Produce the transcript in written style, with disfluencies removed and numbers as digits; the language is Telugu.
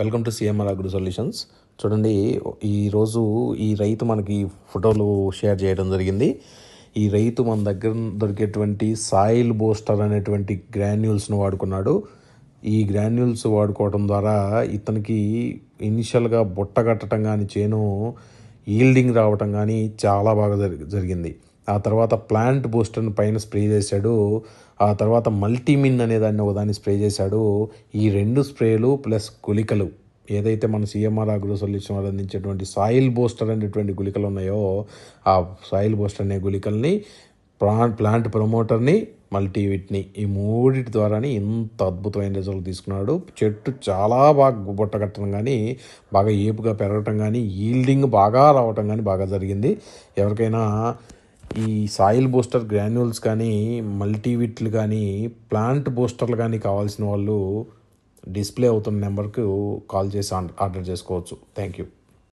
Welcome to CMR agro solutions. చూడండి, ఈరోజు ఈ రైతు మనకి ఫోటోలు షేర్ చేయడం జరిగింది. ఈ రైతు మన దగ్గర దొరికేటువంటి సాయిల్ బూస్టర్ అనేటువంటి గ్రాన్యూల్స్ను వాడుకున్నాడు. ఈ గ్రాన్యూల్స్ వాడుకోవడం ద్వారా ఇతనికి ఇనిషియల్గా బుట్ట కట్టడం కానీ, చేను ఈల్డింగ్ రావటం కానీ చాలా బాగా జరిగింది. ఆ తర్వాత ప్లాంట్ బూస్టర్ని పైన స్ప్రే చేశాడు. ఆ తర్వాత మల్టీమిన్ అనే దాన్ని ఒకదాన్ని స్ప్రే చేశాడు. ఈ రెండు స్ప్రేలు ప్లస్ గుళికలు ఏదైతే మన సిఎంఆర్ అగ్రో సొల్యూషన్ వాళ్ళు అందించేటువంటి సాయిల్ బూస్టర్ అనేటువంటి గుళికలు ఉన్నాయో, ఆ సాయిల్ బూస్టర్ అనే గుళికల్ని, ప్లాంట్ ప్రమోటర్ని, మల్టీవిట్ని, ఈ మూడిటి ద్వారానే ఇంత అద్భుతమైన రిజల్ట్ తీసుకున్నాడు. చెట్టు చాలా బాగా బుట్ట కట్టడం కానీ, బాగా ఏపుగా పెరగటం కానీ, ఈల్డింగ్ బాగా రావటం కానీ బాగా జరిగింది. ఎవరికైనా ఈ సాయిల్ బూస్టర్ గ్రాన్యూల్స్ కానీ, మల్టీవిట్లు కానీ, ప్లాంట్ బూస్టర్లు కానీ కావాల్సిన వాళ్ళు డిస్ప్లే అవుతున్న నెంబర్కు కాల్ చేసి ఆర్డర్ చేసుకోవచ్చు. Thank you.